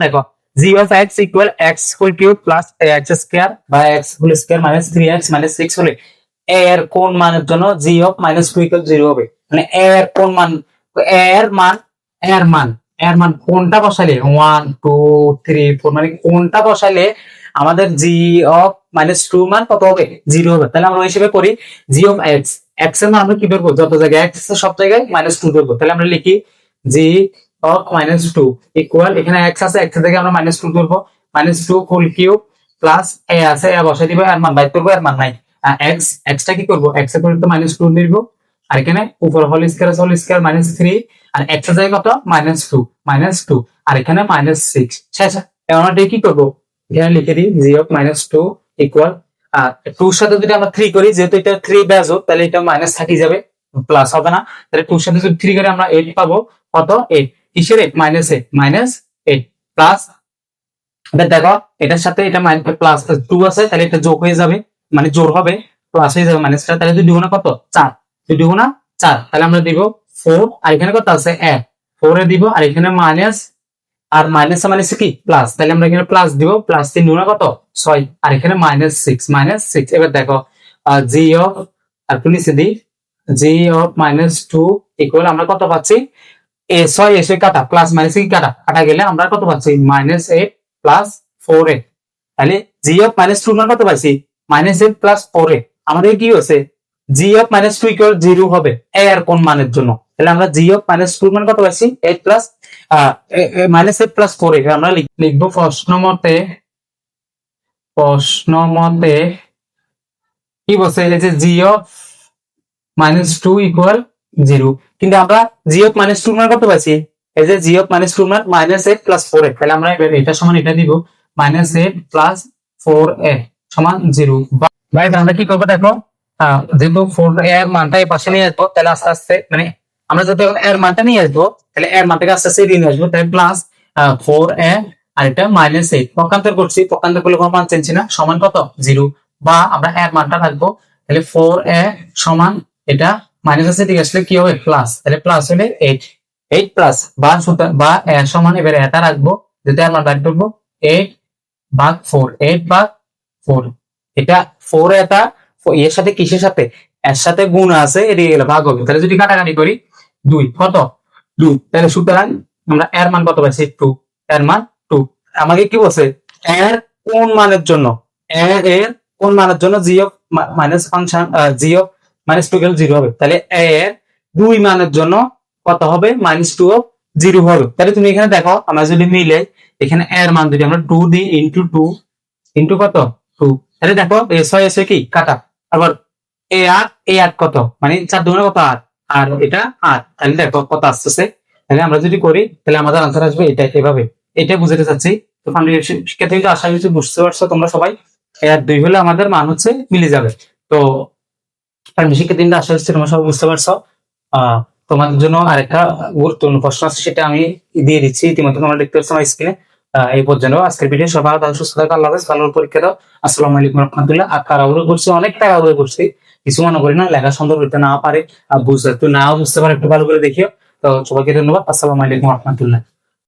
দেখো G of x equal x whole cube plus x square বা x whole square minus 3x minus 6 হলে a এর কোন মানের জন্য জি অফ মাইনাস 2 ইকুয়াল 0 হবে। মানে a এর কোন মান, a এর মান এর মান কোনটা বসালে 1 2 3 4 মানে কোনটা বসালে আমাদের জি অফ মাইনাস 2 মান কত হবে 0 হবে। তাহলে আমরা হিসেবে করি জি অফ এক্স, এক্স এর মান আমরা কি করব, যত জায়গায় এক্স আছে সব জায়গায় মাইনাস 2 করব। তাহলে আমরা লিখি জি অফ মাইনাস 2 ইকুয়াল, এখানে এক্স আছে এক্স থেকে আমরা মাইনাস 2 করব, মাইনাস 2 হোল কিউব প্লাস এ আছে এ বসাই দিব, এর মান বাইর করব, এর মান নাই। এক্স এক্সটা কি করব, এক্স এর পরিবর্তে মাইনাস 2 নিব, আর এখানে উপর হোল স্কয়ার মাইনাস 3 আর এক্স এর জায়গায় কত মাইনাস 2 আর এখানে মাইনাস 6। শেষ। এখন আমরা কি করব, এখানে লিখে দিই জি অফ মাইনাস 2 ইকুয়াল 2 এর সাথে যদি আমরা 3 করি, যেহেতু এটা 3 ব্যাজো তাহলে এটা মাইনাস থাকি যাবে, প্লাস হবে না। তাহলে 2 এর সাথে যদি 3 করি আমরা 8 পাবো। কত 8 কিসের 8 মাইনাস 8 প্লাস, এটা দেখো এটার সাথে এটা প্লাস 2 আছে তাহলে এটা যোগ হয়ে যাবে, মানে জোর হবে, প্লাস হয়ে যাবে মাইনাসটা। তাহলে যদি গুণা কত 4, যদি গুণা 4 তাহলে আমরা দিব 4 আর এখানে কত আছে 1, 4 এ দিব আর এখানে মাইনাস, আর মাইনাস মানে কি প্লাস, তাহলে আমরা এখানে প্লাস দিব, প্লাস 3 গুণা কত 6 আর এখানে মাইনাস 6। এবার দেখো জি অফ আর নিচে দিই জি অফ মাইনাস 2 ইকুয়াল আমরা কত পাচ্ছি, এ 6 এসে কাটা প্লাস মাইনাস কি কাটা গেলে আমরা কত পাচ্ছি মাইনাস 8 প্লাস 4a। তাহলে জি অফ মাইনাস 2 মান কত পাইছি মাইনাস 8 প্লাস 4a। আমাদের কি হচ্ছে জি অফ মাইনাস 2 ইকুয়াল 0 হবে a এর কোন মানের জন্য। তাহলে আমরা জি অফ মাইনাস 2 মান কত পাইছি 8 প্লাস মাইনাস 8 প্লাস 4a। আমরা লিখবো প্রশ্ন মতে কি বলছে, এই যে জি অফ মাইনাস 2 ইকুয়াল 0, কিন্তু আমরা জি অফ মাইনাস 2 মান কত পাইছি, এই যে জি অফ মাইনাস 2 মান মাইনাস 8 প্লাস 4a। তাহলে আমরা এবার এটা সমান এটা দিব মাইনাস 8 প্লাস 4a সমান 0। ভাই আমরা কি করবো দেখো, যেহেতু 4a এর মানটা এই পাশে নিয়ে আসবো, তাহলে আস্তে আস্তে মানে আমরা যদি এর মানটা নিয়ে আসবো তাহলে এর মানটাকে আস্তে আস্তে নিয়ে আসবো, তাহলে প্লাস 4a আর এটা মাইনাস 8 পক্ষান্তর করছি, পক্ষান্তর করলে কোনো মান চেঞ্জ না, সমান কত 0। বা আমরা এর মানটা রাখবো, তাহলে 4a সমান এটা মাইনাস আছে দিকে আসলে কি হবে প্লাস, তাহলে প্লাস হলে 8 প্লাস বা এর সমান, এবার এটা রাখবো যেটা এর মান রাখ করবো 8 ভাগ 4, 8 ভাগ 4, এটা 4 এটা এর সাথে কিসের সাথে এর সাথে গুণ আছে, এদিকে গেলে ভাগ হবে। তাহলে যদি কাটাকাটি করি 2 কত 2, তাহলে সুতরাং আমরা এর মান কত পাইছি 2, এর মান 2। আমাকে কি বলছে এর কোন মানের জন্য, এর কোন মানের জন্য G of minus function G of minus 2 equal 0 হবে। তাহলে এর 2 মানের জন্য কত হবে মাইনাস 2 অফ 0 হবে। তাহলে তুমি এখানে দেখো আমরা যদি মিলে এখানে এর মান যদি আমরা 2 দিই ইনটু 2 ইনটু কত 2, তাহলে দেখো এস হয় এসে কি কাটা, আবার এ আর কত মানে 4 দুগুণে কত 8 আর এটা 8, তাহলে দেখো কত আসতেছে। তাহলে আমরা যদি করি তাহলে আমাদের আনসার আসবে এটা, এভাবে এটা বুঝাতে চাচ্ছি। তো ফাউন্ডেশন শিক্ষার্থী আশা করি বুঝতে পারছো তোমরা সবাই, এর 2 হলে আমাদের মান হচ্ছে মিলে যাবে। তো শিক্ষার্থীরা আশা করছি তোমরা সবাই বুঝতে পারছো। তোমাদের জন্য আরেকটা গুরুত্বপূর্ণ প্রশ্ন আছে, সেটা আমি দিয়ে দিচ্ছি, ইতিমধ্যে তোমরা দেখতে পাচ্ছ আমার স্ক্রিনে। এই পর্যন্ত আজকের ভিডিও, সবাই ভালো সুস্থ থাকো, আল্লাহ হাফেজ, ভালো পরীক্ষা দাও। আসসালামু আলাইকুম রহমতুল্লাহ। আর তাড়াহুড়ো করছি, অনেক তাড়াহুড়ো করছি, কিছু মনে করি না, লেখা সুন্দর হইতে না পারে আর বুঝতে নাও বুঝতে পারে, একটু ভালো করে দেখিও। তো সবাইকে ধন্যবাদ, আসসালামু আলাইকুম রহমতুল্লাহ।